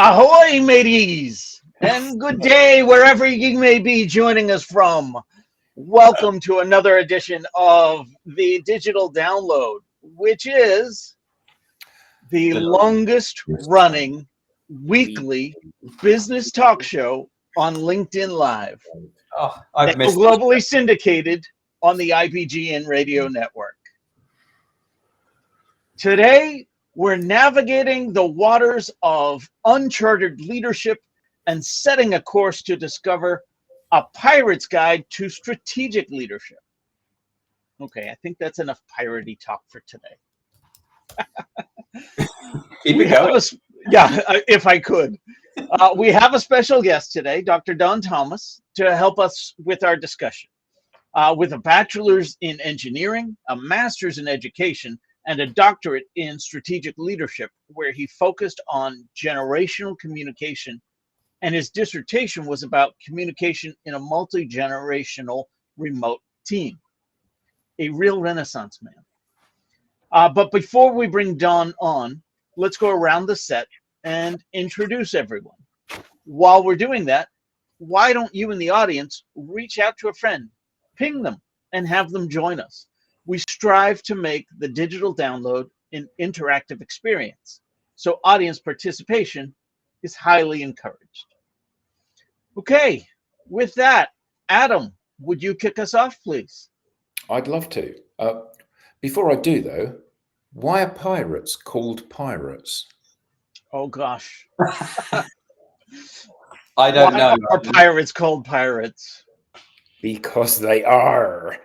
Ahoy, mateys, and good day wherever you may be joining us from. Welcome to another edition of the Digital Download, which is the The longest longest running week. weekly business talk show on LinkedIn Live, Oh, now I've missed this. globally syndicated on the IPGN radio network. Today, we're navigating the waters of uncharted leadership and setting a course to discover a pirate's guide to strategic leadership. Okay, I think that's enough piratey talk for today. Keep We it have going. if I could. We have a special guest today, Dr. Don Thomas, to help us with our discussion. With a bachelor's in engineering, a master's in education, and a doctorate in strategic leadership, where he focused on generational communication, and his dissertation was about communication in a multi-generational remote team. A real Renaissance man. But before we bring Don on, let's go around the set and introduce everyone. While we're doing that, why don't you in the audience reach out to a friend, ping them, and have them join us? We strive to make the digital download an interactive experience, so audience participation is highly encouraged. Okay, with that, Adam, would you kick us off, please? I'd love to. Before I do, though, why are pirates called pirates? Oh, gosh. I don't know. Why are pirates called pirates? Because they are.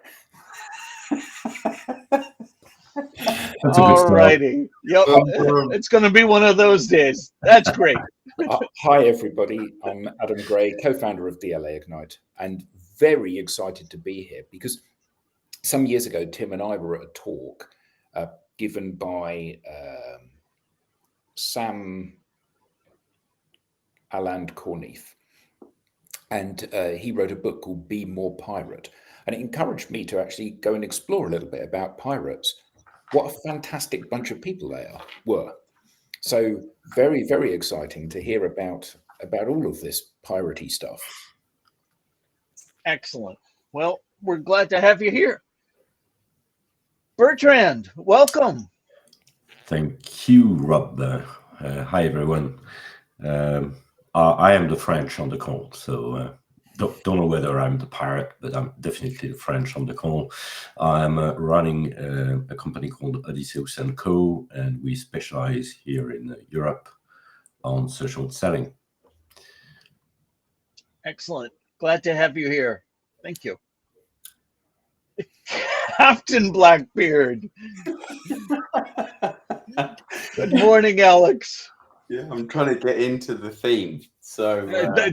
That's a good All start. righty. Yep, it's going to be one of those days. That's great. Hi, everybody. I'm Adam Gray, co-founder of DLA Ignite, and very excited to be here because some years ago, Tim and I were at a talk given by Sam Aland Corneith, and he wrote a book called Be More Pirate, and it encouraged me to actually go and explore a little bit about pirates. What a fantastic bunch of people they were. So very, very exciting to hear about all of this piratey stuff. Excellent. Well, we're glad to have you here. Bertrand, welcome. Thank you, Rob. Hi, everyone. I am the French on the call, so don't know whether I'm the pirate, but I'm definitely the French on the call. I'm running a company called Odysseus & Co., and we specialize here in Europe on social selling. Excellent. Glad to have you here. Thank you. Captain Blackbeard. Good morning, Alex. Yeah, I'm trying to get into the theme. So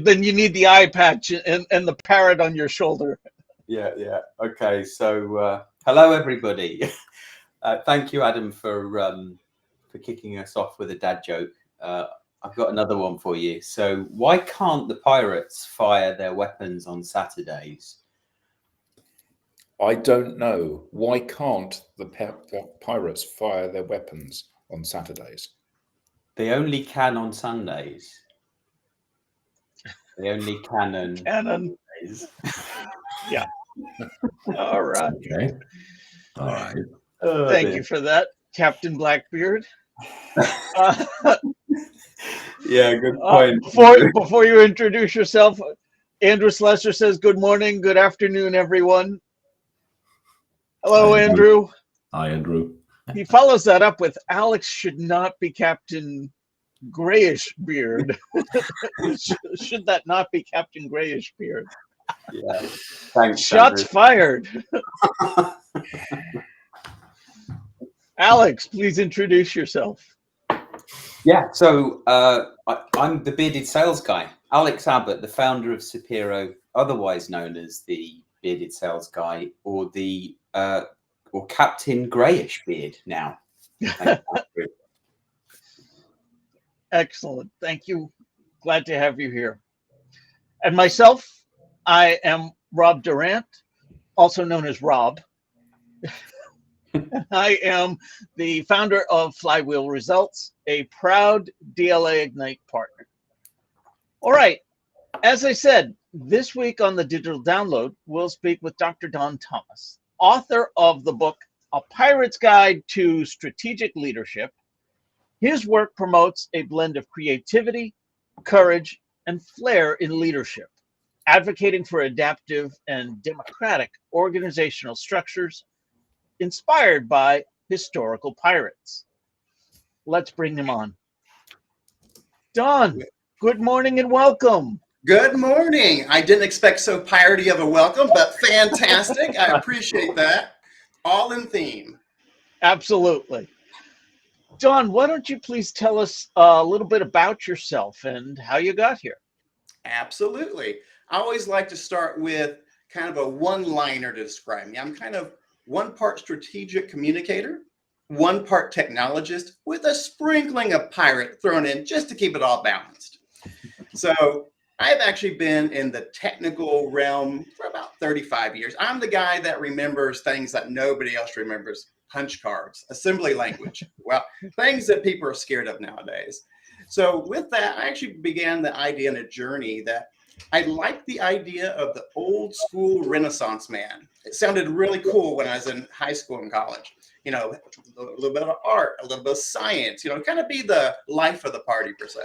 Then you need the eye patch and the parrot on your shoulder. yeah. Okay. So hello, everybody. Thank you, Adam, for kicking us off with a dad joke. I've got another one for you. So why can't the pirates fire their weapons on Saturdays? I don't know. Why can't the pirates fire their weapons on Saturdays? They only can on Sundays. They only can Cannon. Yeah. All right. Okay. All right. Thank you for that, Captain Blackbeard. Yeah, good point. Before you introduce yourself, Andrew Slessor says, good morning, good afternoon, everyone. Hello, Hi, Andrew. Hi, Andrew. He follows that up with, Alex should not be Captain Grayish Beard. Should that not be Captain Grayish Beard? Yeah. Thanks. Shots Andrew. fired. Alex, please introduce yourself. Yeah, so I'm the bearded sales guy, Alex Abbott, the founder of Sapiro, otherwise known as the bearded sales guy, or the or Captain Grayish Beard now. Excellent. Thank you. Glad to have you here. And myself, I am Rob Durant, also known as Rob. I am the founder of Flywheel Results, a proud DLA Ignite partner. All right. As I said, this week on the Digital Download, we'll speak with Dr. Don Thomas, author of the book, A Pirate's Guide to Strategic Leadership. His work promotes a blend of creativity, courage, and flair in leadership, advocating for adaptive and democratic organizational structures inspired by historical pirates. Let's bring him on. Don, good morning and welcome. Good morning. I didn't expect so piratey of a welcome, but fantastic. I appreciate that. All in theme. Absolutely. Don, why don't you please tell us a little bit about yourself and how you got here? Absolutely. I always like to start with kind of a one-liner to describe me. I'm kind of one part strategic communicator, one part technologist with a sprinkling of pirate thrown in just to keep it all balanced. So I've actually been in the technical realm for about 35 years. I'm the guy that remembers things that nobody else remembers. Punch cards, assembly language, well, things that people are scared of nowadays. So with that, I actually began the idea and a journey that I liked the idea of the old school Renaissance man. It sounded really cool when I was in high school and college. You know, a little bit of art, a little bit of science, kind of be the life of the party per se.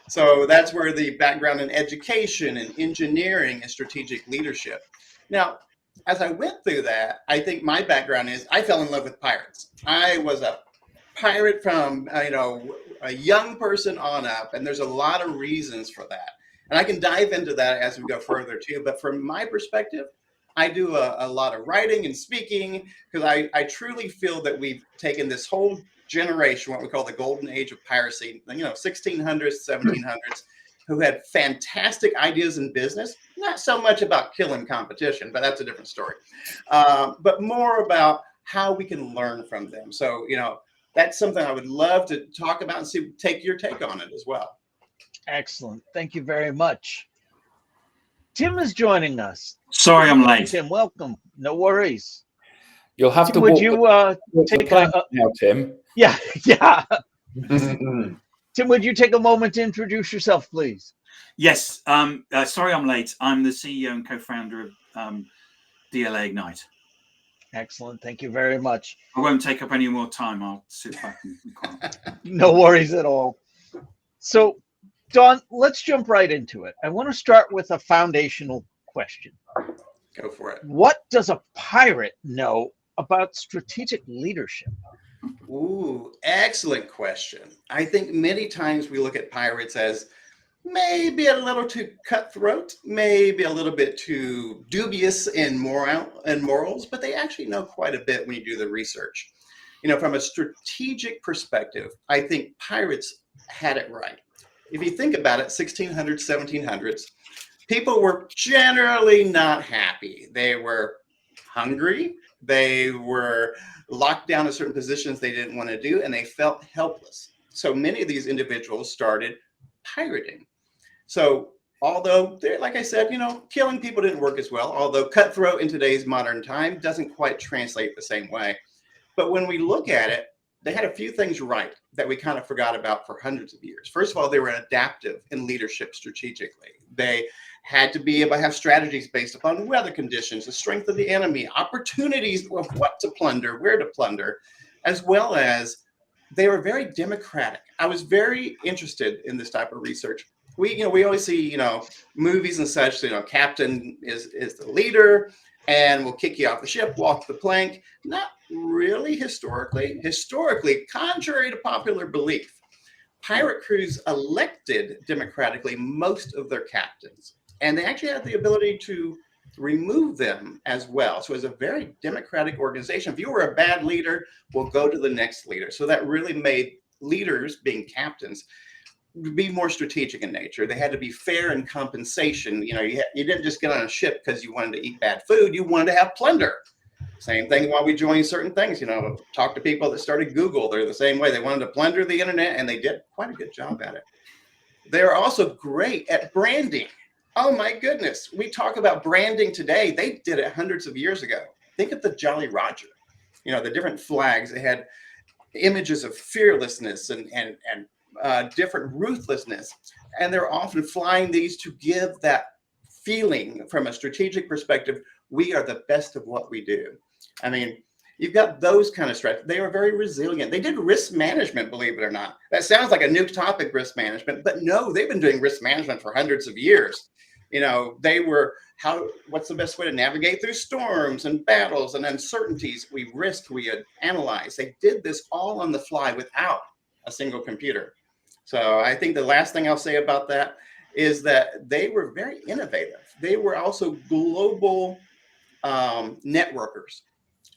So that's where the background in education and engineering and strategic leadership. Now, as I went through that, I think my background is I fell in love with pirates. I was a pirate from, a young person on up, and there's a lot of reasons for that. And I can dive into that as we go further too. But from my perspective, I do a lot of writing and speaking because I truly feel that we've taken this whole generation, what we call the golden age of piracy, 1600s, 1700s, who had fantastic ideas in business, not so much about killing competition, but that's a different story, but more about how we can learn from them. So, that's something I would love to talk about and take your take on it as well. Excellent. Thank you very much. Tim is joining us. Sorry, I'm late. Tim, welcome. No worries. You'll have Tim, to would walk you the take plank now, Tim. Yeah. Tim, would you take a moment to introduce yourself, please? Yes. Sorry, I'm late. I'm the CEO and co-founder of DLA Ignite. Excellent. Thank you very much. I won't take up any more time. I'll sit back and be quiet. No worries at all. So, Don, let's jump right into it. I want to start with a foundational question. Go for it. What does a pirate know about strategic leadership? Ooh, excellent question. I think many times we look at pirates as maybe a little too cutthroat, maybe a little bit too dubious in morals, but they actually know quite a bit when you do the research. From a strategic perspective, I think pirates had it right. If you think about it, 1600s, 1700s, people were generally not happy. They were hungry. They were locked down in certain positions they didn't want to do, and they felt helpless. So many of these individuals started pirating. So although, like I said, killing people didn't work as well, although cutthroat in today's modern time doesn't quite translate the same way. But when we look at it, they had a few things right that we kind of forgot about for hundreds of years. First of all, they were adaptive in leadership strategically. They had to be able to have strategies based upon weather conditions, the strength of the enemy, opportunities of what to plunder, where to plunder, as well as they were very democratic. I was very interested in this type of research. We always see, movies and such, captain is the leader and will kick you off the ship, walk the plank. Not really historically. Historically, contrary to popular belief, pirate crews elected democratically most of their captains. And they actually had the ability to remove them as well. So it was a very democratic organization. If you were a bad leader, we'll go to the next leader. So that really made leaders, being captains, be more strategic in nature. They had to be fair in compensation. You didn't just get on a ship because you wanted to eat bad food. You wanted to have plunder. Same thing while we join certain things. Talk to people that started Google. They're the same way. They wanted to plunder the internet, and they did quite a good job at it. They're also great at branding. Oh my goodness. We talk about branding today. They did it hundreds of years ago. Think of the Jolly Roger. The different flags. They had images of fearlessness and different ruthlessness. And they're often flying these to give that feeling from a strategic perspective, we are the best of what we do. I mean, you've got those kind of strategies. They are very resilient. They did risk management, believe it or not. That sounds like a new topic, risk management, but no, they've been doing risk management for hundreds of years. You know, they were, what's the best way to navigate through storms and battles and uncertainties? We risked, we had analyzed. They did this all on the fly without a single computer. So I think the last thing I'll say about that is that they were very innovative. They were also global networkers.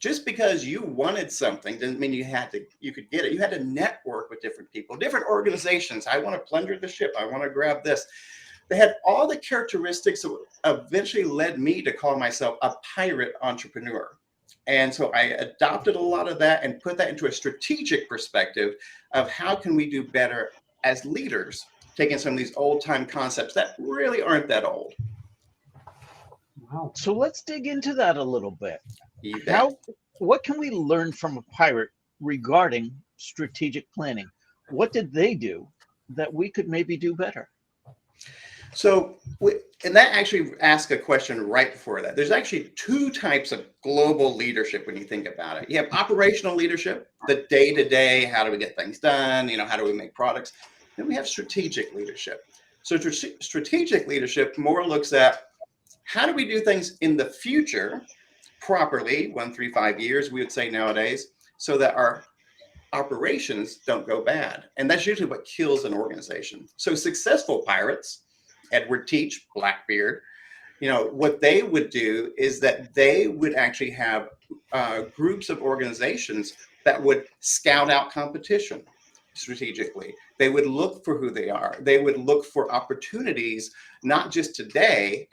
Just because you wanted something didn't mean you could get it. You had to network with different people, different organizations. I want to plunder the ship. I want to grab this. They had all the characteristics that eventually led me to call myself a pirate entrepreneur. And so I adopted a lot of that and put that into a strategic perspective of how can we do better as leaders, taking some of these old time concepts that really aren't that old. Wow. So let's dig into that a little bit. You bet. What can we learn from a pirate regarding strategic planning? What did they do that we could maybe do better? So, and that actually asks a question right before that. There's actually two types of global leadership when you think about it. You have operational leadership, the day-to-day, how do we get things done? You know, how do we make products? Then we have strategic leadership. So strategic leadership more looks at how do we do things in the future properly, 1, 3, 5 years, we would say nowadays, so that our operations don't go bad. And that's usually what kills an organization. So successful pirates, Edward Teach, Blackbeard, you know, what they would do is that they would actually have groups of organizations that would scout out competition strategically. They would look for who they are. They would look for opportunities, not just today,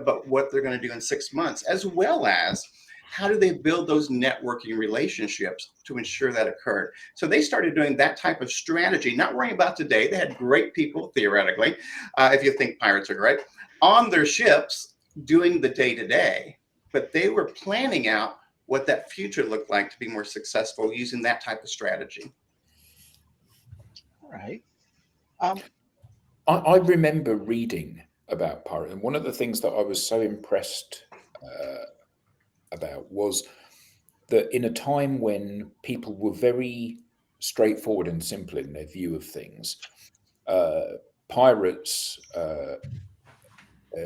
but what they're going to do in 6 months, as well as how do they build those networking relationships to ensure that occurred. So they started doing that type of strategy, not worrying about today. They had great people, theoretically, if you think pirates are great, on their ships doing the day-to-day, but they were planning out what that future looked like to be more successful using that type of strategy. All right. I remember reading about pirate, and one of the things that I was so impressed about was that in a time when people were very straightforward and simple in their view of things, pirates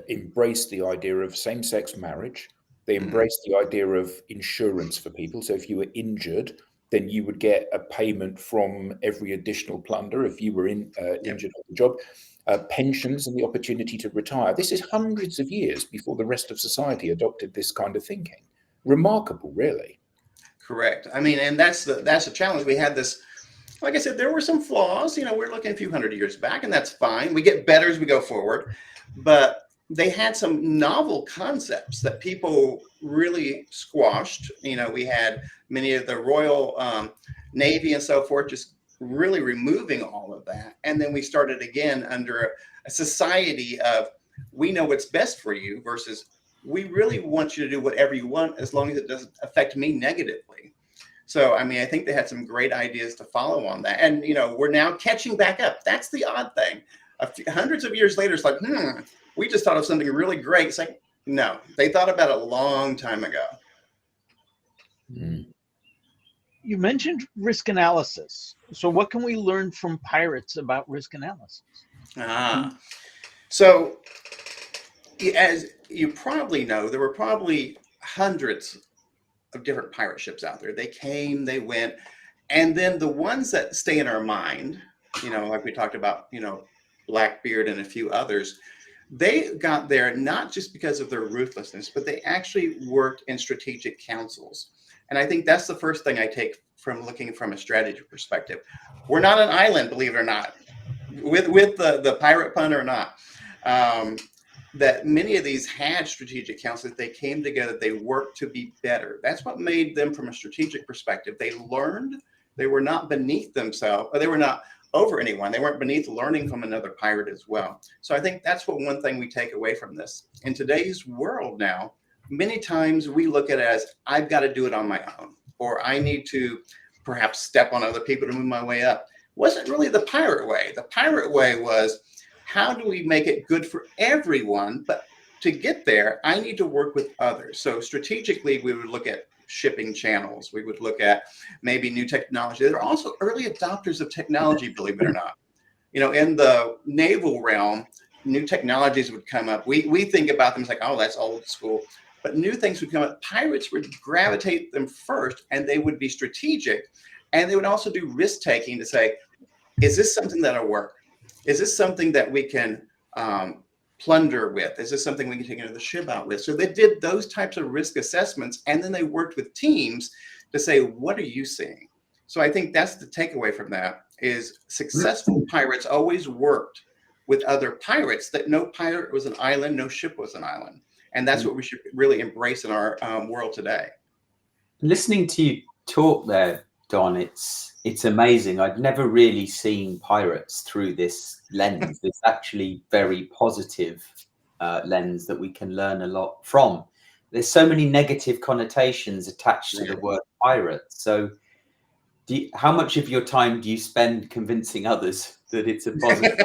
embraced the idea of same-sex marriage. They embraced the idea of insurance for people. So if you were injured, then you would get a payment from every additional plunder if you were injured on the job. Pensions and the opportunity to retire. This is hundreds of years before the rest of society adopted this kind of thinking. Remarkable, really. Correct. I mean, and that's the challenge. We had this, like I said, there were some flaws. You know, we're looking a few hundred years back, and that's fine. We get better as we go forward. But they had some novel concepts that people really squashed. You know, we had many of the Royal Navy and so forth just really removing all of that. And then we started again under a society of we know what's best for you versus we really want you to do whatever you want as long as it doesn't affect me negatively. So, I mean, I think they had some great ideas to follow on that. And, you know, we're now catching back up. That's the odd thing. Hundreds of years later, it's like, we just thought of something really great. It's like, no, they thought about it a long time ago. You mentioned risk analysis. So what can we learn from pirates about risk analysis? So as you probably know, there were probably hundreds of different pirate ships out there. They came, they went, and then the ones that stay in our mind, you know, like we talked about, you know, Blackbeard and a few others, they got there not just because of their ruthlessness, but they actually worked in strategic councils. And I think that's the first thing I take from looking from a strategy perspective. We're not an island, believe it or not, with the pirate pun or not. That many of these had strategic councils. They came together. They worked to be better. That's what made them, from a strategic perspective, they learned. They were not beneath themselves, or they were not over anyone. They weren't beneath learning from another pirate as well. So I think that's one thing we take away from this. In today's world now, many times we look at it as, I've got to do it on my own, or I need to perhaps step on other people to move my way up. It wasn't really the pirate way. The pirate way was, how do we make it good for everyone? But to get there, I need to work with others. So strategically, we would look at shipping channels. We would look at maybe new technology. There are also early adopters of technology, believe it or not. In the naval realm, new technologies would come up. We think about them as like, oh, that's old school. But new things would come up. Pirates would gravitate them first, and they would be strategic. And they would also do risk taking to say, is this something that'll work? Is this something that we can plunder with? Is this something we can take into the ship out with? So they did those types of risk assessments, and then they worked with teams to say, what are you seeing? So I think that's the takeaway from that is successful pirates always worked with other pirates, that no pirate was an island, no ship was an island. And that's what we should really embrace in our world today. Listening to you talk there, Don, it's amazing. I'd never really seen pirates through this lens, this actually very positive lens that we can learn a lot from. There's so many negative connotations attached to the word pirate. So how much of your time do you spend convincing others that it's a positive?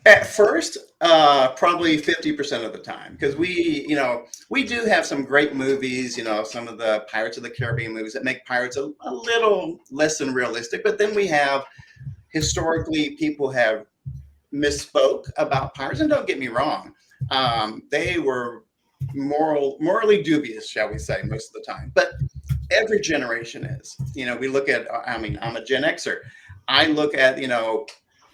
At first, probably 50% of the time, because we do have some great movies, some of the Pirates of the Caribbean movies that make pirates a little less than realistic. But then we have, historically, people have misspoke about pirates. And don't get me wrong, they were morally dubious, shall we say, most of the time. But every generation is. We look at, I'm a Gen Xer. I look at,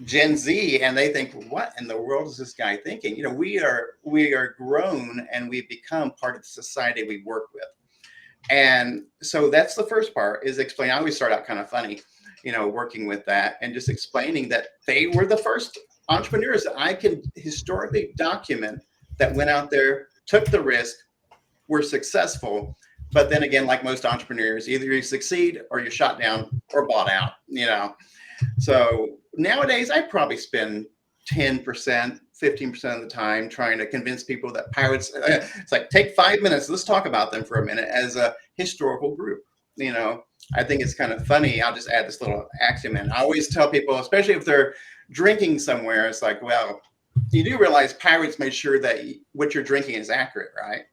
Gen Z, and they think, what in the world is this guy thinking? We are grown, and we've become part of the society we work with. And so that's the first part, is explain. I always start out kind of funny, working with that and just explaining that they were the first entrepreneurs that I can historically document that went out there, took the risk, were successful. But then again, like most entrepreneurs, either you succeed or you're shot down or bought out, So nowadays, I probably spend 10%, 15% of the time trying to convince people that pirates, it's like, take 5 minutes. Let's talk about them for a minute as a historical group. I think it's kind of funny. I'll just add this little axiom in. I always tell people, especially if they're drinking somewhere, it's like, well, you do realize pirates made sure that what you're drinking is accurate, right?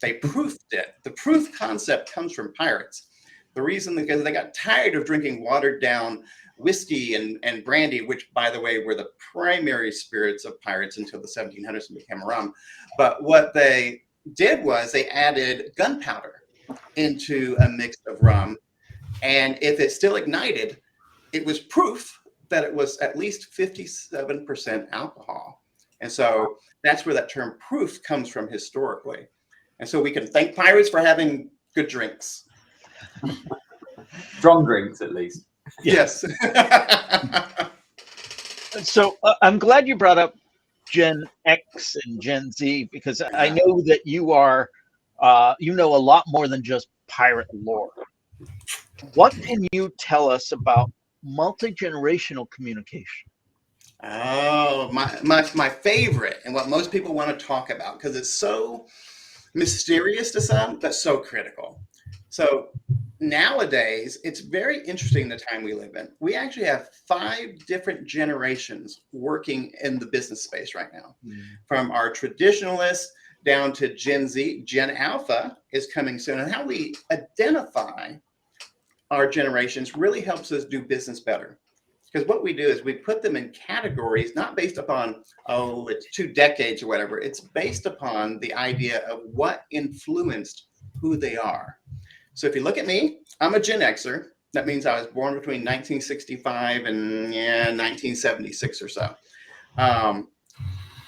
They proofed it. The proof concept comes from pirates. The reason, because they got tired of drinking watered down whiskey and brandy, which, by the way, were the primary spirits of pirates until the 1700s and became rum. But what they did was they added gunpowder into a mix of rum. And if it still ignited, it was proof that it was at least 57% alcohol. And so that's where that term proof comes from historically. And so we can thank pirates for having good drinks. Strong drinks, at least. Yes. So I'm glad you brought up Gen X and Gen Z, because I know that you are, a lot more than just pirate lore. What can you tell us about multi-generational communication? Oh, my favorite, and what most people want to talk about, because it's so mysterious to some, but so critical. So nowadays, it's very interesting the time we live in. We actually have 5 different generations working in the business space right now, from our traditionalists down to Gen Z. Gen Alpha is coming soon. And how we identify our generations really helps us do business better. Because what we do is we put them in categories, not based upon, it's 2 decades or whatever. It's based upon the idea of what influenced who they are. So if you look at me, I'm a Gen Xer. That means I was born between 1965 and 1976 or so.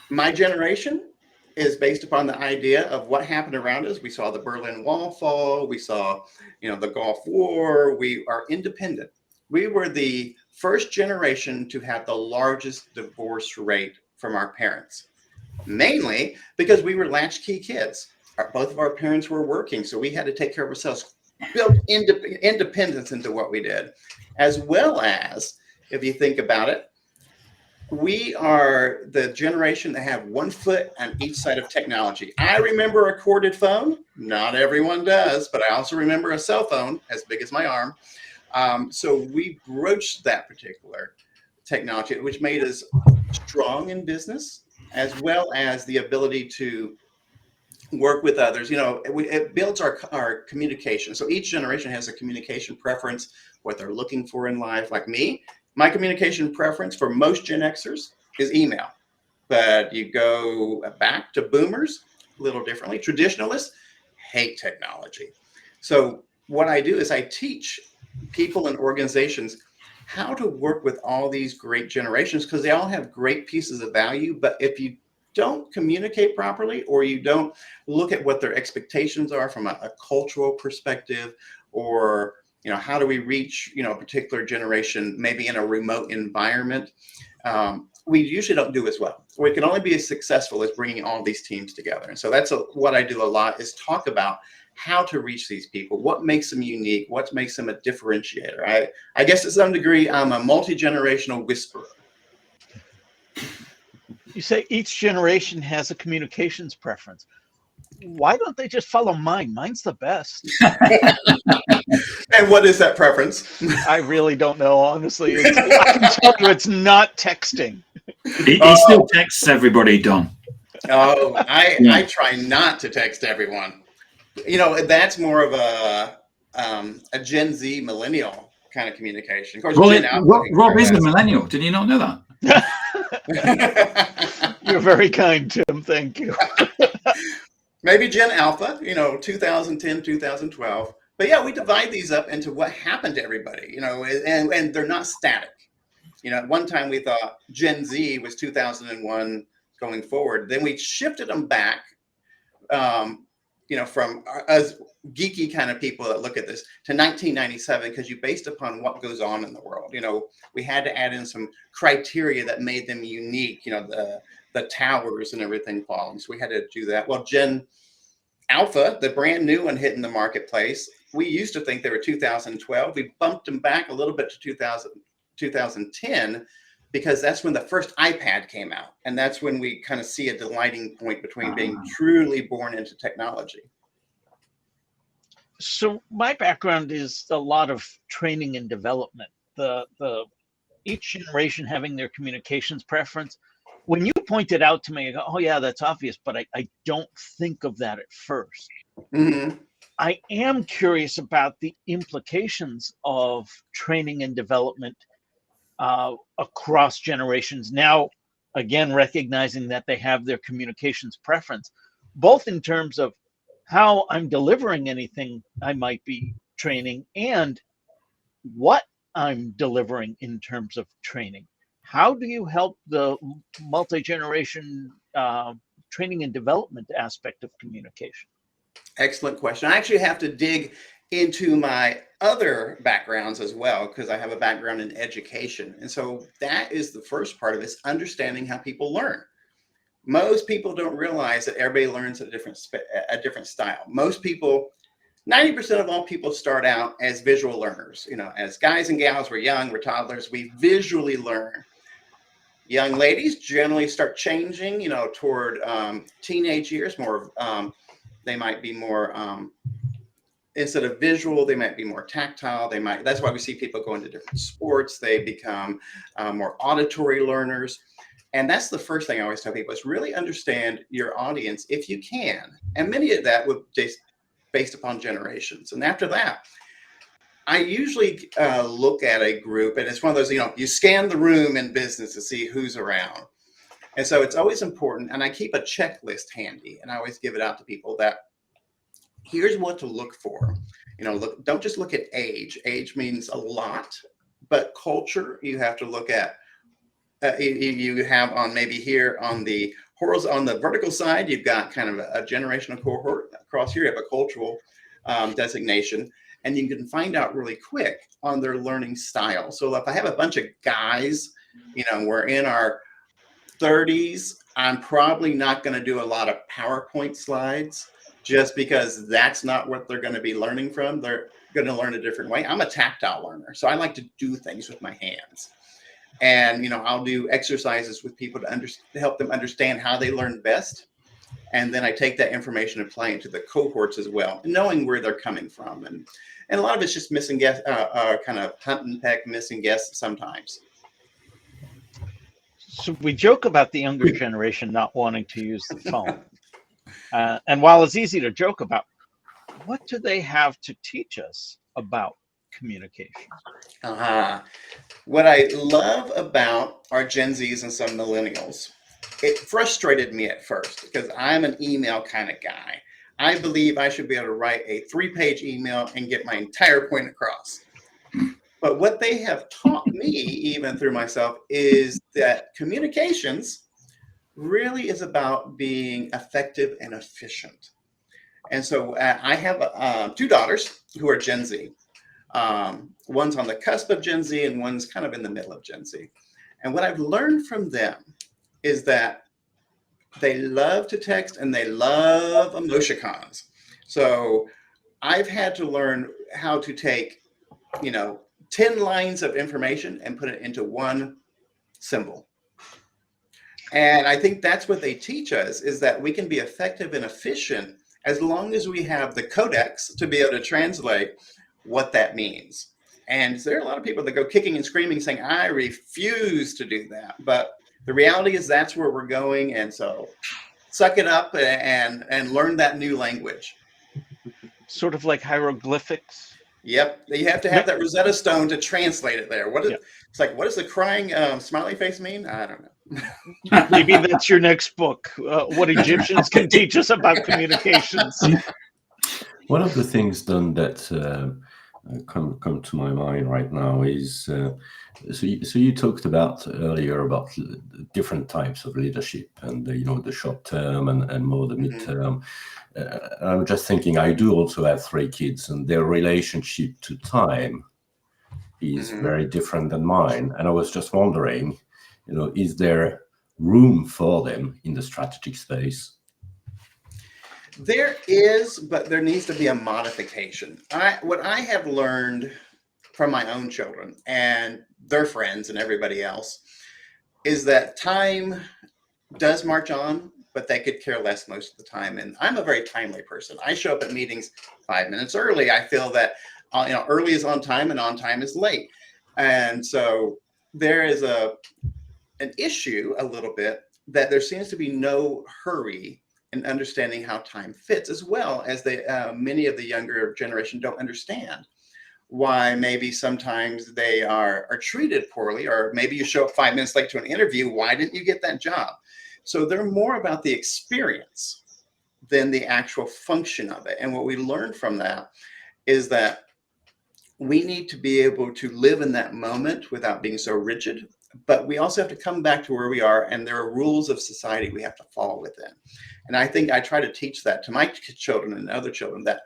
My generation is based upon the idea of what happened around us. We saw the Berlin Wall fall. We saw, the Gulf War. We are independent. We were the first generation to have the largest divorce rate from our parents, mainly because we were latchkey kids. Both of our parents were working, so we had to take care of ourselves, build independence into what we did, as well as, if you think about it, we are the generation that have 1 foot on each side of technology. I remember a corded phone. Not everyone does, but I also remember a cell phone as big as my arm. So we broached that particular technology, which made us strong in business, as well as the ability to work with others. It builds our communication. So each generation has a communication preference, what they're looking for in life. Like me, my communication preference for most Gen Xers is email. But you go back to boomers, a little differently. Traditionalists hate technology. So what I do is I teach people and organizations how to work with all these great generations, because they all have great pieces of value. But if you don't communicate properly, or you don't look at what their expectations are from a cultural perspective, or how do we reach a particular generation maybe in a remote environment, we usually don't do as well. We can only be as successful as bringing all these teams together. And so that's what I do a lot, is talk about how to reach these people, what makes them unique, what makes them a differentiator. I guess to some degree, I'm a multi-generational whisperer. You say each generation has a communications preference. Why don't they just follow mine? Mine's the best. And what is that preference? I really don't know, honestly. I can tell you it's not texting. He still texts everybody, Don. Oh, I try not to text everyone. That's more of a Gen Z millennial kind of communication. Of course, Rob is a millennial. Did you not know that? You're very kind, Tim. Thank you. Maybe Gen Alpha, 2010, 2012. But yeah, we divide these up into what happened to everybody, and they're not static. At one time we thought Gen Z was 2001 going forward. Then we shifted them back, from us geeky kind of people that look at this to 1997, because you based upon what goes on in the world. We had to add in some criteria that made them unique, the towers and everything falling. So we had to do that. Well, Gen Alpha, the brand new one hitting the marketplace, we used to think they were 2012. We bumped them back a little bit to 2010, because that's when the first iPad came out. And that's when we kind of see a delighting point between being truly born into technology. So my background is a lot of training and development. Each generation having their communications preference. When you pointed out to me, I go, oh yeah, that's obvious, but I don't think of that at first. Mm-hmm. I am curious about the implications of training and development across generations. Now, again, recognizing that they have their communications preference, both in terms of how I'm delivering anything I might be training and what I'm delivering in terms of training. How do you help the multi-generation training and development aspect of communication? Excellent question. I actually have to dig into my other backgrounds as well, because I have a background in education. And so that is the first part of it, is understanding how people learn. Most people don't realize that everybody learns at a different style. Most people, 90% of all people start out as visual learners. As guys and gals, we're young, we're toddlers, we visually learn. Young ladies generally start changing, toward teenage years, more they might be more, instead of visual, they might be more tactile. That's why we see people go into different sports. They become more auditory learners. And that's the first thing I always tell people, is really understand your audience if you can. And many of that would just based upon generations. And after that, I usually look at a group, and it's one of those, you scan the room in business to see who's around. And so it's always important. And I keep a checklist handy, and I always give it out to people that here's what to look for. Don't just look at age. Age means a lot, but culture, you have to look at. You have on maybe here on the vertical side, you've got kind of a generational cohort. Across here, you have a cultural designation, and you can find out really quick on their learning style. So if I have a bunch of guys, we're in our 30s, I'm probably not going to do a lot of PowerPoint slides, just because that's not what they're going to be learning from. They're going to learn a different way. I'm a tactile learner, so I like to do things with my hands. And, I'll do exercises with people to help them understand how they learn best. And then I take that information and apply it to the cohorts as well, knowing where they're coming from. And a lot of it's just missing guess, kind of hunt and peck, missing guess sometimes. So we joke about the younger generation not wanting to use the phone. And while it's easy to joke about, what do they have to teach us about communication? What I love about our Gen Zs and some millennials, it frustrated me at first because I'm an email kind of guy. I believe I should be able to write a 3-page email and get my entire point across. But what they have taught me, even through myself, is that communications really is about being effective and efficient. And so I have 2 daughters who are Gen Z. One's on the cusp of Gen Z and one's kind of in the middle of Gen Z. And what I've learned from them is that they love to text and they love emoticons. So I've had to learn how to take, 10 lines of information and put it into one symbol. And I think that's what they teach us, is that we can be effective and efficient as long as we have the codex to be able to translate what that means. And there are a lot of people that go kicking and screaming saying, I refuse to do that. But the reality is that's where we're going. And so suck it up and learn that new language. Sort of like hieroglyphics. Yep. You have to have that Rosetta Stone to translate it there. It's like, what does the crying smiley face mean? I don't know. Maybe that's your next book. What Egyptians can teach us about communications. One of the things done that come to my mind right now is so you talked about earlier about different types of leadership and the short term and more the midterm. I'm just thinking, I do also have 3 kids, and their relationship to time is very different than mine. And I was just wondering, is there room for them in the strategic space? There is, but there needs to be a modification. What I have learned from my own children and their friends and everybody else is that time does march on, but they could care less most of the time. And I'm a very timely person. I show up at meetings 5 minutes early. I feel that early is on time and on time is late. And so there is an issue a little bit that there seems to be no hurry in understanding how time fits, as well as many of the younger generation don't understand why maybe sometimes they are treated poorly, or maybe you show up 5 minutes late to an interview. Why didn't you get that job? So they're more about the experience than the actual function of it. And what we learned from that is that we need to be able to live in that moment without being so rigid. But we also have to come back to where we are, and there are rules of society we have to follow within. And I think I try to teach that to my children and other children, that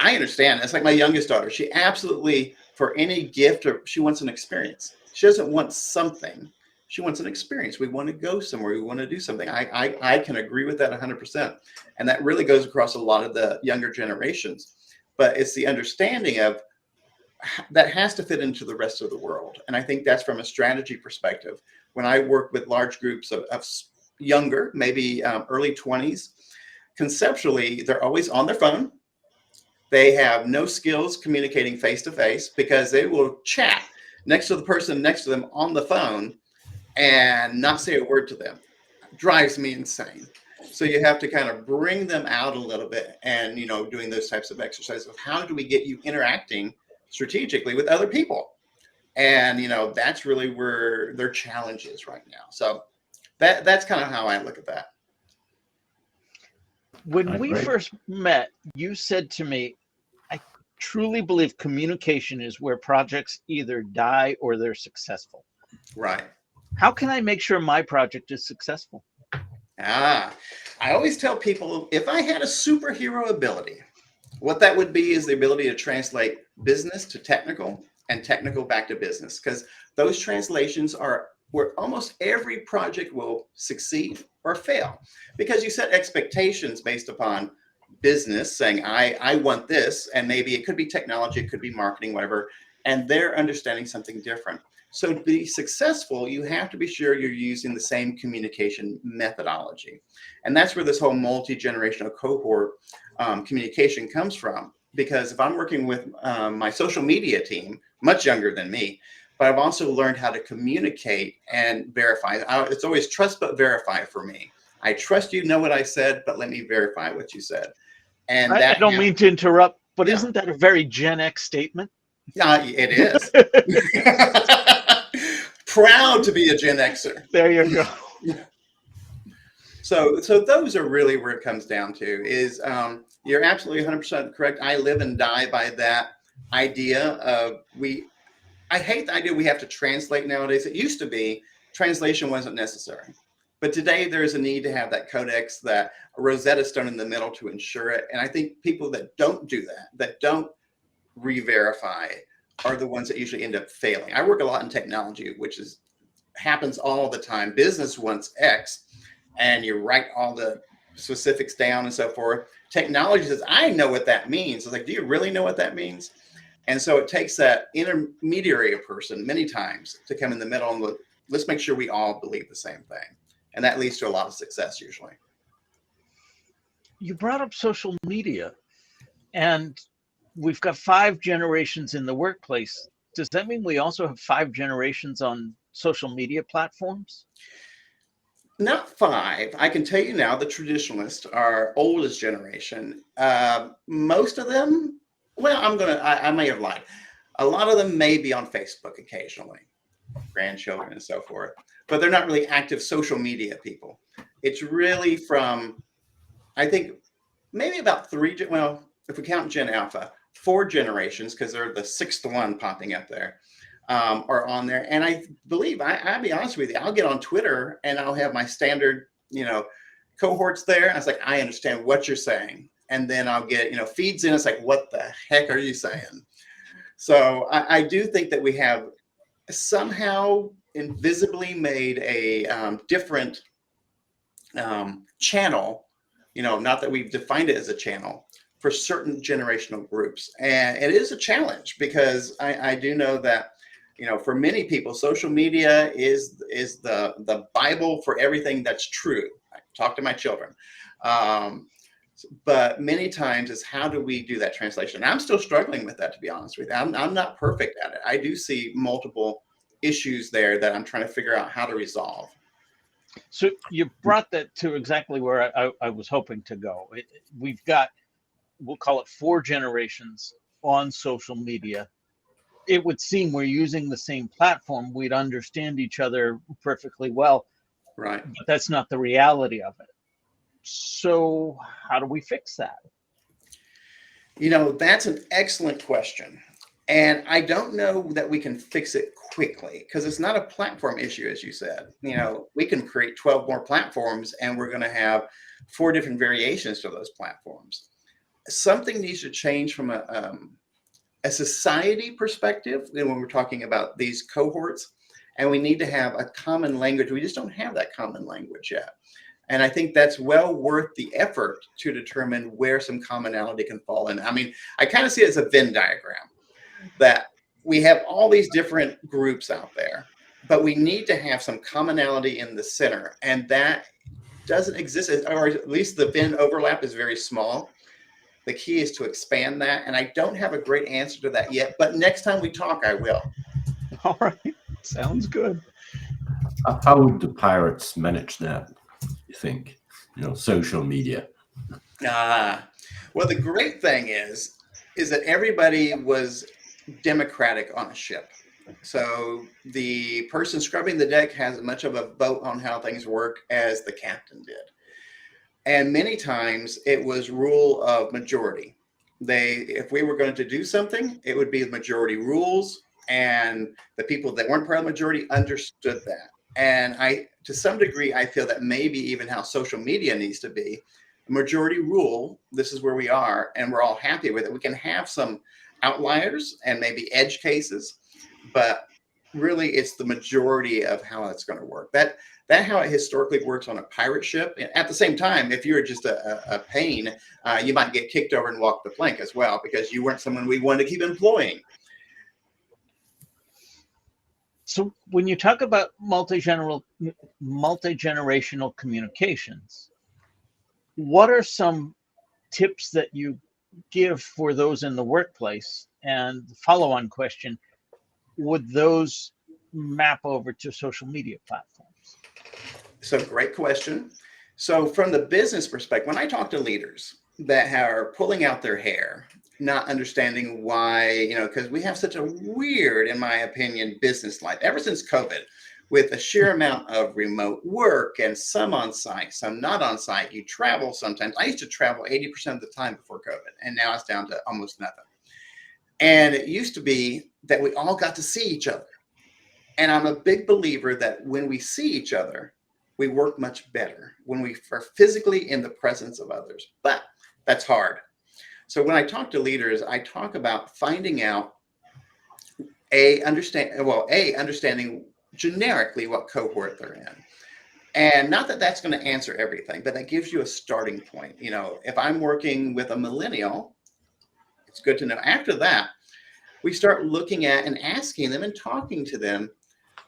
I understand. It's like my youngest daughter. She absolutely, for any gift, or she wants an experience. She doesn't want something. She wants an experience. We want to go somewhere. We want to do something. I can agree with that 100%. And that really goes across a lot of the younger generations. But it's the understanding of that has to fit into the rest of the world. And I think that's from a strategy perspective. When I work with large groups of younger, maybe early 20s, conceptually, they're always on their phone. They have no skills communicating face to face, because they will chat next to the person next to them on the phone and not say a word to them. It drives me insane. So you have to kind of bring them out a little bit, and doing those types of exercises of how do we get you interacting strategically with other people. And that's really where their challenge is right now. So that's kind of how I look at that. When we first met, you said to me, I truly believe communication is where projects either die or they're successful. Right. How can I make sure my project is successful? I always tell people, if I had a superhero ability, what that would be is the ability to translate business to technical and technical back to business, because those translations are where almost every project will succeed or fail, because you set expectations based upon business saying, I want this, and maybe it could be technology, it could be marketing, whatever, and they're understanding something different. So to be successful, you have to be sure you're using the same communication methodology. And that's where this whole multi-generational cohort communication comes from. Because if I'm working with my social media team, much younger than me, but I've also learned how to communicate and verify. It's always trust but verify for me. I trust you know what I said, but let me verify what you said. And I that don't mean to interrupt, but Yeah. isn't that a very Gen X statement? it is. Proud to be a Gen Xer. There you go. So those are really where it comes down to is you're absolutely 100% correct. I live and die by that idea of I hate the idea we have to translate nowadays. It used to be translation wasn't necessary. But today there's a need to have that codex, that Rosetta Stone in the middle to ensure it. And I think people that don't do that don't re-verify, are the ones that usually end up failing. I work a lot in technology, which happens all the time. Business wants X, and you write all the specifics down and so forth. Technology says, I know what that means. It's like, do you really know what that means? And so it takes that intermediary person many times to come in the middle and look, let's make sure we all believe the same thing. And that leads to a lot of success usually. You brought up social media, and we've got 5 generations in the workplace. Does that mean we also have 5 generations on social media platforms? Not 5. I can tell you now, the traditionalists, our oldest generation, most of them, well, I may have lied. A lot of them may be on Facebook occasionally, grandchildren and so forth, but they're not really active social media people. It's really from, I think, maybe about 3, well, if we count Gen Alpha, 4 generations, because they're the 6th one popping up there, are on there. And I believe, I'll be honest with you, I'll get on Twitter and I'll have my standard, cohorts there. I was like, I understand what you're saying. And then I'll get, feeds in. It's like, what the heck are you saying? So I do think that we have somehow invisibly made a different channel, not that we've defined it as a channel, for certain generational groups. And it is a challenge because I do know that, for many people, social media is the Bible for everything that's true. I talk to my children. But many times is, how do we do that translation? I'm still struggling with that, to be honest with you. I'm not perfect at it. I do see multiple issues there that I'm trying to figure out how to resolve. So you brought that to exactly where I was hoping to go. We've got, we'll call it 4 generations on social media. It would seem we're using the same platform. We'd understand each other perfectly well. Right. But that's not the reality of it. So how do we fix that? That's an excellent question. And I don't know that we can fix it quickly because it's not a platform issue, as you said. We can create 12 more platforms and we're going to have 4 different variations to those platforms. Something needs to change from a society perspective when we're talking about these cohorts, and we need to have a common language. We just don't have that common language yet. And I think that's well worth the effort to determine where some commonality can fall in. I mean, I kind of see it as a Venn diagram, that we have all these different groups out there, but we need to have some commonality in the center. And that doesn't exist, or at least the Venn overlap is very small. The key is to expand that. And I don't have a great answer to that yet, but next time we talk, I will. All right. Sounds good. How would the pirates manage that, you think? Social media. Well, the great thing is that everybody was democratic on a ship. So the person scrubbing the deck has as much of a vote on how things work as the captain did. And many times it was rule of majority. If we were going to do something, it would be the majority rules, and the people that weren't part of the majority understood that. And to some degree, I feel that maybe even how social media needs to be, majority rule, this is where we are, and we're all happy with it. We can have some outliers and maybe edge cases, but really it's the majority of how it's going to work. That how it historically works on a pirate ship. And at the same time, if you're just a pain, you might get kicked over and walk the plank as well, because you weren't someone we wanted to keep employing. So when you talk about multi-generational communications, what are some tips that you give for those in the workplace? And the follow-on question, would those map over to social media platforms? So great question. So from the business perspective, when I talk to leaders that are pulling out their hair, not understanding why, because we have such a weird, in my opinion, business life ever since COVID, with the sheer amount of remote work and some on site, some not on site. You travel sometimes. I used to travel 80% of the time before COVID, and now it's down to almost nothing. And it used to be that we all got to see each other. And I'm a big believer that when we see each other, we work much better when we are physically in the presence of others. But that's hard. So when I talk to leaders, I talk about finding out understanding generically what cohort they're in. And not that that's going to answer everything, but that gives you a starting point. If I'm working with a millennial, it's good to know. After that, we start looking at and asking them and talking to them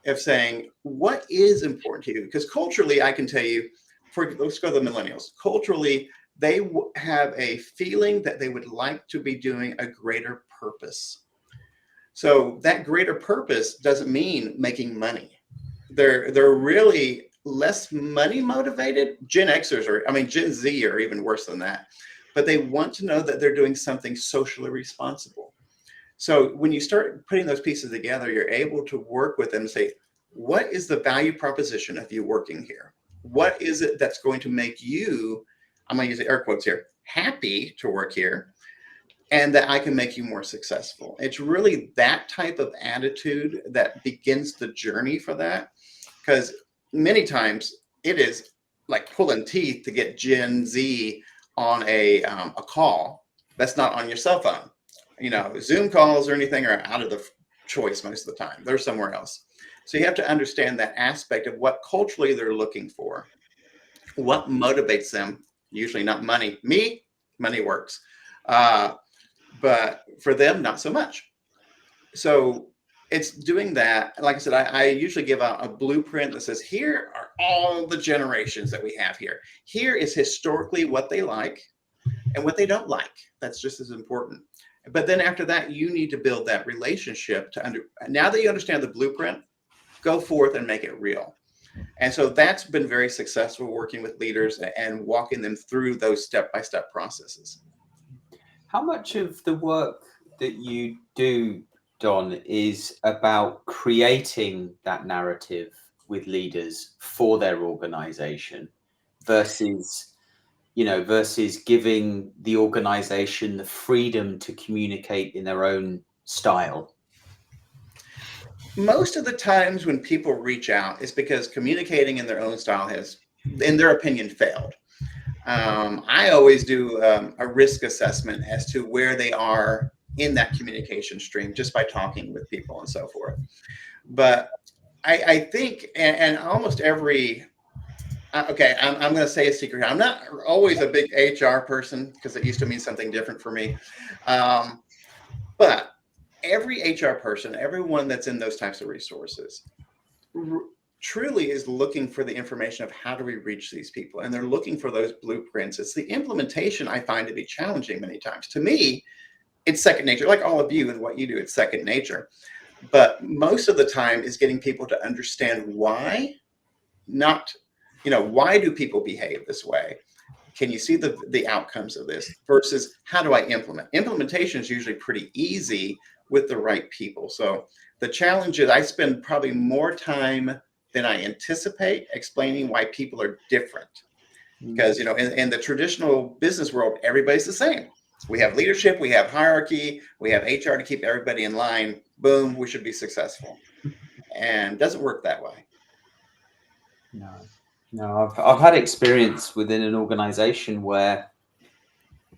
of saying, what is important to you? Because culturally, I can tell you, let's go to the millennials. Culturally, they have a feeling that they would like to be doing a greater purpose. So that greater purpose doesn't mean making money. They're really less money motivated. Gen Z are even worse than that. But they want to know that they're doing something socially responsible. So when you start putting those pieces together, you're able to work with them and say, what is the value proposition of you working here? What is it that's going to make you, I'm going to use the air quotes here, happy to work here, and that I can make you more successful? It's really that type of attitude that begins the journey for that. Because many times it is like pulling teeth to get Gen Z on a call that's not on your cell phone. Zoom calls or anything are out of the choice most of the time. They're somewhere else. So you have to understand that aspect of what culturally they're looking for, what motivates them. Usually not money. Money works. But for them, not so much. So it's doing that. Like I said, I usually give out a blueprint that says, here are all the generations that we have here. Here is historically what they like and what they don't like. That's just as important. But then after that, you need to build that relationship now that you understand the blueprint, go forth and make it real. And so that's been very successful working with leaders and walking them through those step-by-step processes. How much of the work that you do, Don, is about creating that narrative with leaders for their organization versus giving the organization the freedom to communicate in their own style? Most of the times when people reach out, it's because communicating in their own style has, in their opinion, failed. I always do a risk assessment as to where they are in that communication stream just by talking with people and so forth. But I think, and almost every, I'm going to say a secret. I'm not always a big HR person because it used to mean something different for me. But every HR person, everyone that's in those types of resources, truly is looking for the information of how do we reach these people, and they're looking for those blueprints. It's the implementation I find to be challenging many times. To me, it's second nature. Like all of you and what you do, it's second nature. But most of the time is getting people to understand why, why do people behave this way? Can you see the outcomes of this versus how do I implement? Implementation is usually pretty easy with the right people. So the challenge is I spend probably more time than I anticipate explaining why people are different. Because, in the traditional business world, everybody's the same. We have leadership, we have hierarchy, we have HR to keep everybody in line. Boom, we should be successful. And it doesn't work that way. No, I've had experience within an organization where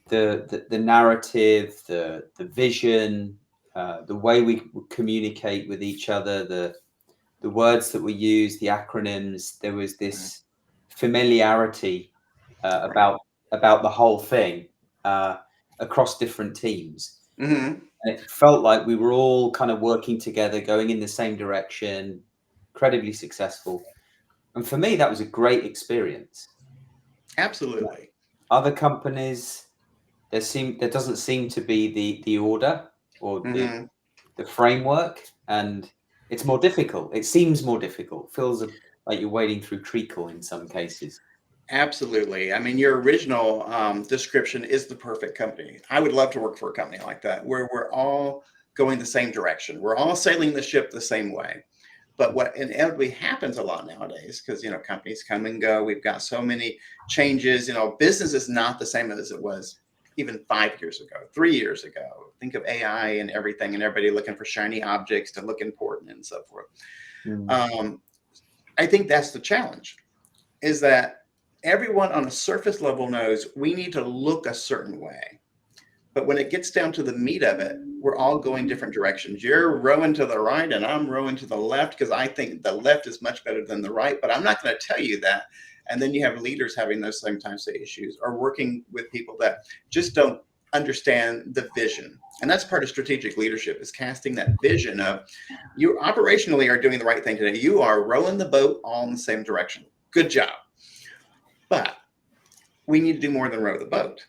the narrative, the vision, the way we communicate with each other, the words that we use, the acronyms, there was this familiarity about the whole thing across different teams. Mm-hmm. And it felt like we were all kind of working together, going in the same direction, incredibly successful. And for me, that was a great experience. Absolutely. Other companies, there doesn't seem to be the order or the framework, and it's more difficult. It seems more difficult. Feels like you're wading through treacle in some cases. Absolutely. I mean, your original description is the perfect company. I would love to work for a company like that, where we're all going the same direction. We're all sailing the ship the same way. But what inevitably happens a lot nowadays, because, companies come and go, we've got so many changes, business is not the same as it was even 5 years ago, 3 years ago. Think of AI and everything, and everybody looking for shiny objects to look important and so forth. I think that's the challenge, is that everyone on a surface level knows we need to look a certain way. But when it gets down to the meat of it, we're all going different directions. You're rowing to the right and I'm rowing to the left because I think the left is much better than the right, but I'm not going to tell you that. And then you have leaders having those same types of issues, or working with people that just don't understand the vision. And that's part of strategic leadership, is casting that vision of, you operationally are doing the right thing today. You are rowing the boat all in the same direction. Good job. But we need to do more than row the boat.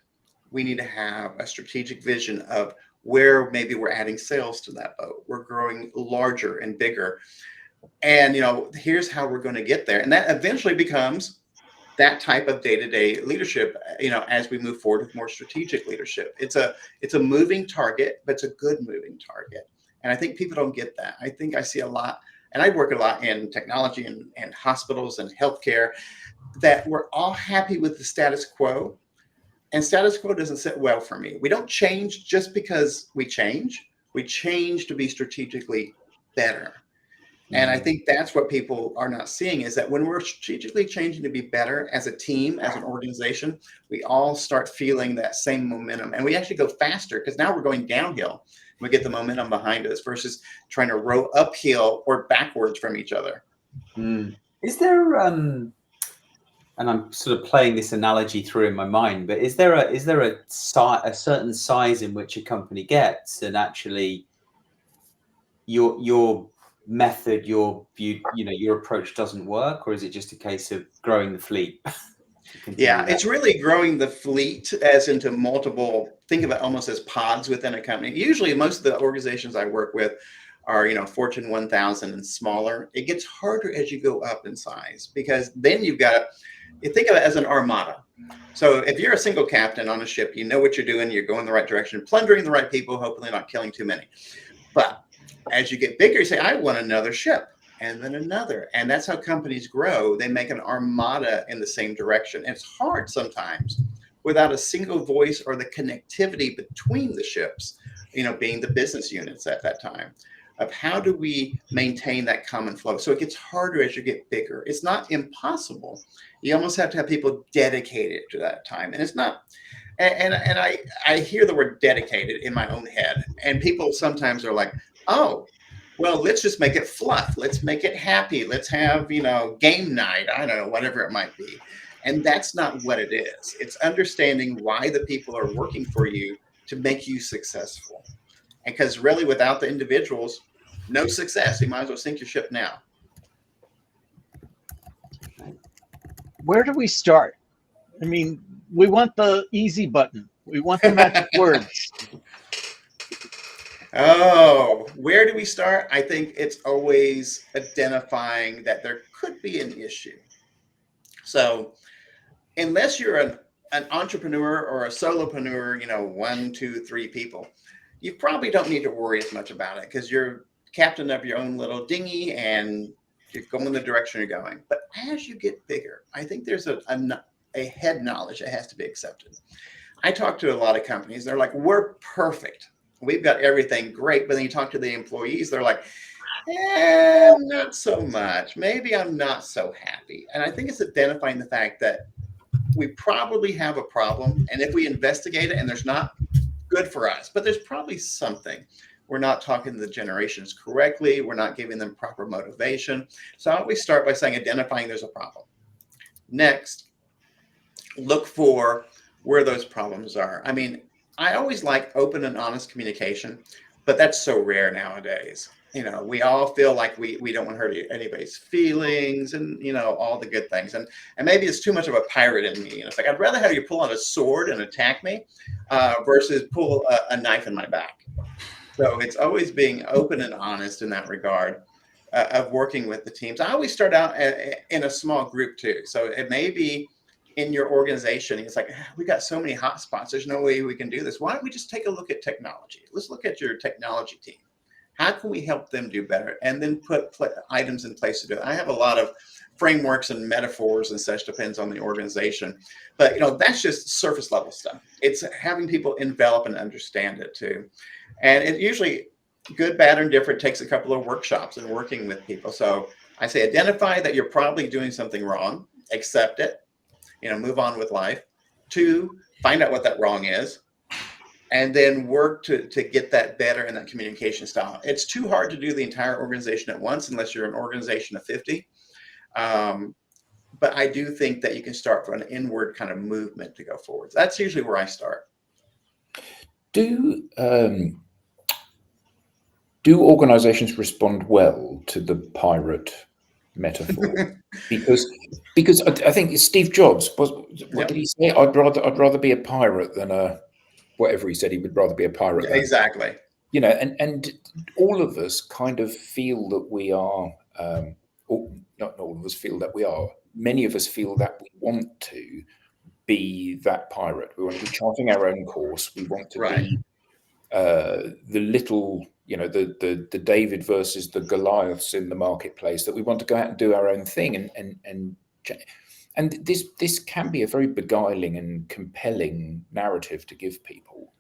We need to have a strategic vision of where maybe we're adding sales to that boat. We're growing larger and bigger. And, here's how we're going to get there. And that eventually becomes that type of day-to-day leadership, as we move forward with more strategic leadership. It's a moving target, but it's a good moving target. And I think people don't get that. I think I see a lot, and I work a lot in technology and hospitals and healthcare, that we're all happy with the status quo. And status quo doesn't sit well for me. We don't change just because we change. We change to be strategically better. And I think that's what people are not seeing, is that when we're strategically changing to be better as a team, as an organization, we all start feeling that same momentum. And we actually go faster, because now we're going downhill. We get the momentum behind us versus trying to row uphill or backwards from each other. Is there, and I'm sort of playing this analogy through in my mind, but is there a certain size in which a company gets, and actually your method, your approach doesn't work, or is it just a case of growing the fleet? Yeah, it's really growing the fleet as into multiple, think of it almost as pods within a company. Usually most of the organizations I work with are, Fortune 1000 and smaller. It gets harder as you go up in size, because then you think of it as an armada. So if you're a single captain on a ship, you know what you're doing, you're going the right direction, plundering the right people, hopefully not killing too many. But as you get bigger, you say, I want another ship, and then another. And that's how companies grow. They make an armada in the same direction. And it's hard sometimes without a single voice or the connectivity between the ships, being the business units at that time, of how do we maintain that common flow. So it gets harder as you get bigger. It's not impossible. You almost have to have people dedicated to that time. And it's not, and I hear the word dedicated in my own head. And people sometimes are like, oh, well, let's just make it fluff. Let's make it happy. Let's have, game night. I don't know, whatever it might be. And that's not what it is. It's understanding why the people are working for you to make you successful. And because really, without the individuals, no success. You might as well sink your ship now. Where do we start? I mean, we want the easy button. We want the magic words. Oh, where do we start? I think it's always identifying that there could be an issue. So unless you're an entrepreneur or a solopreneur, 1, 2, 3 people, you probably don't need to worry as much about it, because you're captain of your own little dinghy and you're going the direction you're going. But as you get bigger, I think there's a head knowledge that has to be accepted. I talk to a lot of companies. They're like, we're perfect. We've got everything great. But then you talk to the employees, they're like, not so much. Maybe I'm not so happy. And I think it's identifying the fact that we probably have a problem. And if we investigate it and there's not, good for us, but there's probably something. We're not talking to the generations correctly. We're not giving them proper motivation. So I always start by saying, identifying there's a problem. Next, look for where those problems are. I mean, I always like open and honest communication, but that's so rare nowadays. We all feel like we don't want to hurt anybody's feelings and, all the good things. And maybe it's too much of a pirate in me. It's like, I'd rather have you pull out a sword and attack me versus pull a knife in my back. So it's always being open and honest in that regard. of working with the teams. I always start out in a small group too. So it may be in your organization. It's like, we got so many hot spots. There's no way we can do this. Why don't we just take a look at technology? Let's look at your technology team. How can we help them do better? And then put items in place to do it. I have a lot of frameworks and metaphors and such, depends on the organization. But that's just surface level stuff. It's having people envelop and understand it too. And it usually, good, bad, or indifferent, takes a couple of workshops and working with people. So I say identify that you're probably doing something wrong, accept it, move on with life. 2, find out what that wrong is, and then work to get that better in that communication style. It's too hard to do the entire organization at once unless you're an organization of 50. But I do think that you can start from an inward kind of movement to go forward. That's usually where I start. Do organizations respond well to the pirate metaphor? because I think Steve Jobs what did he say? I'd rather be a pirate than a whatever he said. He would rather be a pirate than, exactly. And all of us kind of feel that we are not all of us feel that we are. Many of us feel that we want to be that pirate. We want to be charting our own course. We want to be the little, the David versus the Goliaths in the marketplace, that we want to go out and do our own thing. And this can be a very beguiling and compelling narrative to give people.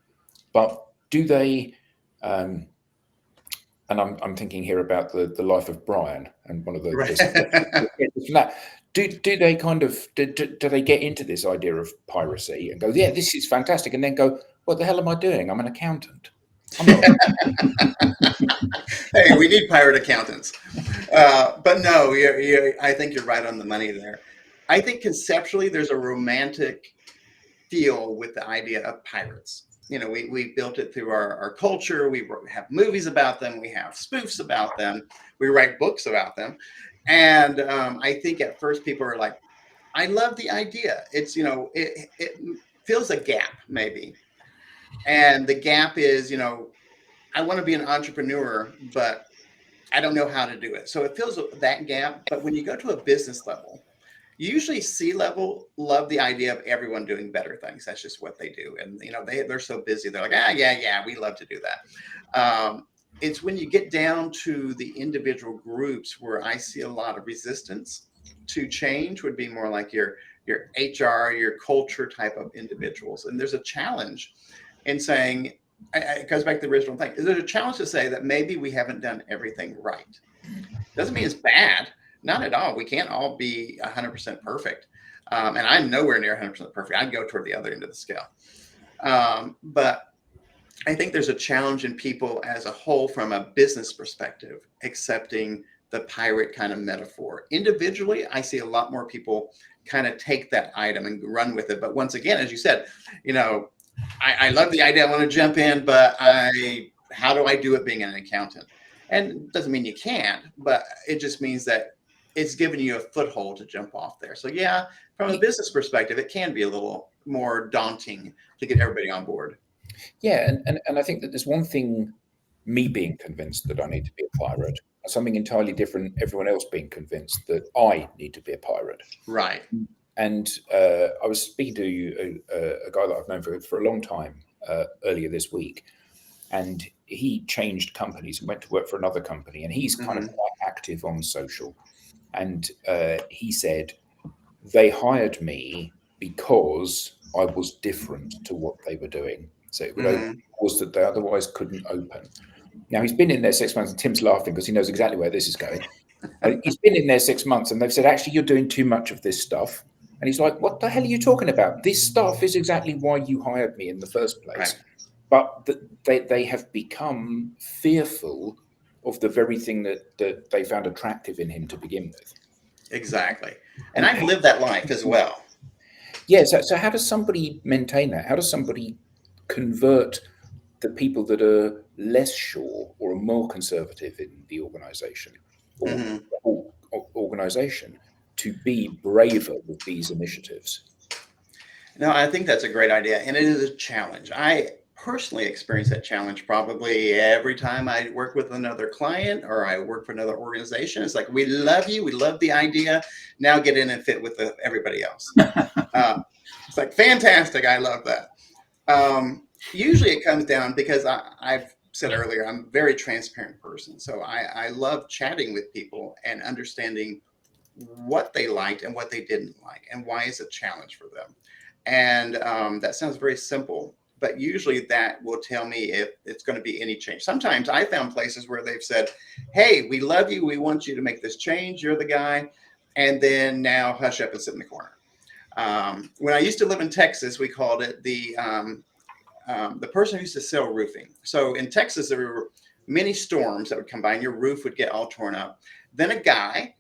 But do they, and I'm thinking here about the life of Brian and one of the do they kind of do they get into this idea of piracy and go, yeah, this is fantastic, and then go, what the hell am I doing? I'm an accountant. I'm not. Hey, we need pirate accountants. But no, I think you're right on the money there. I think conceptually there's a romantic feel with the idea of pirates. We built it through our culture. We have movies about them. We have spoofs about them. We write books about them. And I think at first people are like, I love the idea. It's, it fills a gap maybe. And the gap is, I want to be an entrepreneur, but I don't know how to do it. So it fills that gap. But when you go to a business level, usually C-level love the idea of everyone doing better things. That's just what they do. And, they're so busy. They're like, yeah, we love to do that. It's when you get down to the individual groups where I see a lot of resistance to change. Would be more like your HR, your culture type of individuals. And there's a challenge in saying, it goes back to the original thing. Is there a challenge to say that maybe we haven't done everything right? Doesn't mean it's bad. Not at all. We can't all be 100% perfect. And I'm nowhere near 100% perfect. I'd go toward the other end of the scale. But I think there's a challenge in people as a whole from a business perspective, accepting the pirate kind of metaphor. Individually, I see a lot more people kind of take that item and run with it. But once again, as you said, I love the idea. I want to jump in, but how do I do it being an accountant? And it doesn't mean you can't, but it just means that it's giving you a foothold to jump off there. So yeah, from a business perspective, it can be a little more daunting to get everybody on board. Yeah, and I think that there's one thing, me being convinced that I need to be a pirate, and something entirely different, everyone else being convinced that I need to be a pirate. Right. And I was speaking to a guy that I've known for a long time earlier this week, and he changed companies and went to work for another company, and he's kind of quite active on social. And he said they hired me because I was different to what they were doing. So it would open doors that they otherwise couldn't open. Now, he's been in there 6 months, and Tim's laughing because he knows exactly where this is going. He's been in there 6 months, and they've said, actually, you're doing too much of this stuff. And he's like, what the hell are you talking about? This stuff is exactly why you hired me in the first place. Right. But they have become fearful of the very thing that they found attractive in him to begin with. Exactly. And I've lived that life as well. Yeah. So how does somebody maintain that? How does somebody convert the people that are less sure or are more conservative in the organization or organization to be braver with these initiatives? No, I think that's a great idea. And it is a challenge. I personally experience that challenge probably every time I work with another client or I work for another organization. It's like, we love you. We love the idea. Now get in and fit with everybody else. It's like, fantastic. I love that. Usually it comes down because I've said earlier, I'm a very transparent person. So I love chatting with people and understanding what they liked and what they didn't like and why it's a challenge for them. And that sounds very simple, but usually that will tell me if it's going to be any change. Sometimes I found places where they've said, hey, we love you. We want you to make this change. You're the guy. And then now hush up and sit in the corner. When I used to live in Texas, we called it the person who used to sell roofing. So in Texas, there were many storms that would come by and your roof would get all torn up. Then a guy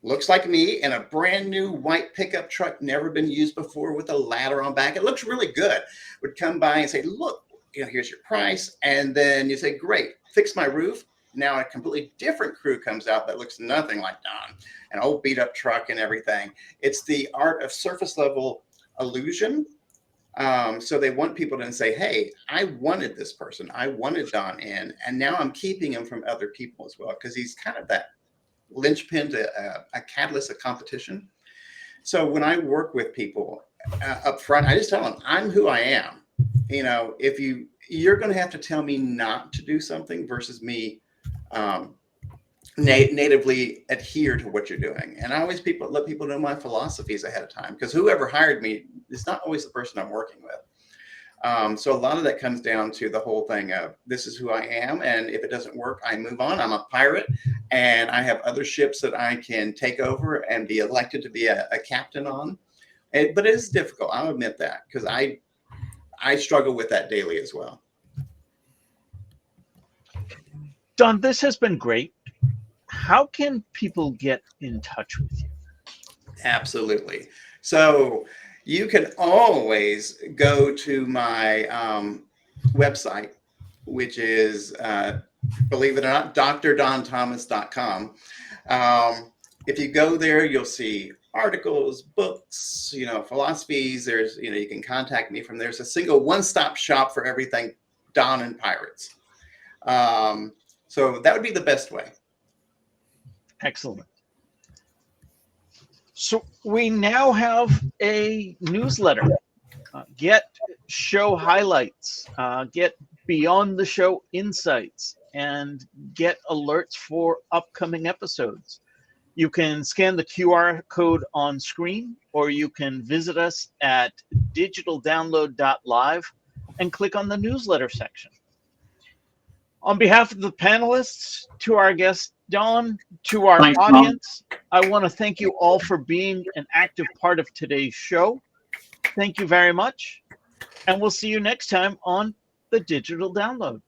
looks like me in a brand new white pickup truck, never been used before, with a ladder on back. It looks really good. Would come by and say, look, here's your price. And then you say, great, fix my roof. Now a completely different crew comes out that looks nothing like Don, an old beat up truck and everything. It's the art of surface level illusion. So they want people to say, hey, I wanted this person. I wanted Don in, and now I'm keeping him from other people as well, because he's kind of that linchpin to a catalyst of competition. So when I work with people up front, I just tell them, I'm who I am. If you're going to have to tell me not to do something versus me natively adhere to what you're doing. And I always let people know my philosophies ahead of time, because whoever hired me is not always the person I'm working with. So a lot of that comes down to the whole thing of, this is who I am. And if it doesn't work, I move on. I'm a pirate and I have other ships that I can take over and be elected to be a captain on. But it is difficult. I'll admit that, because I struggle with that daily as well. Don, this has been great. How can people get in touch with you? Absolutely. So you can always go to my website, which is, believe it or not, drdonThomas.com. If you go there, you'll see articles, books, philosophies. There's, you can contact me from there. It's a single one-stop shop for everything Don and Pirates. So that would be the best way. Excellent. So we now have a newsletter. Get show highlights, get beyond the show insights, and get alerts for upcoming episodes. You can scan the QR code on screen, or you can visit us at digitaldownload.live and click on the newsletter section. On behalf of the panelists, to our guest Don, to our Thanks, audience, I want to thank you all for being an active part of today's show. Thank you very much, and we'll see you next time on the Digital Download.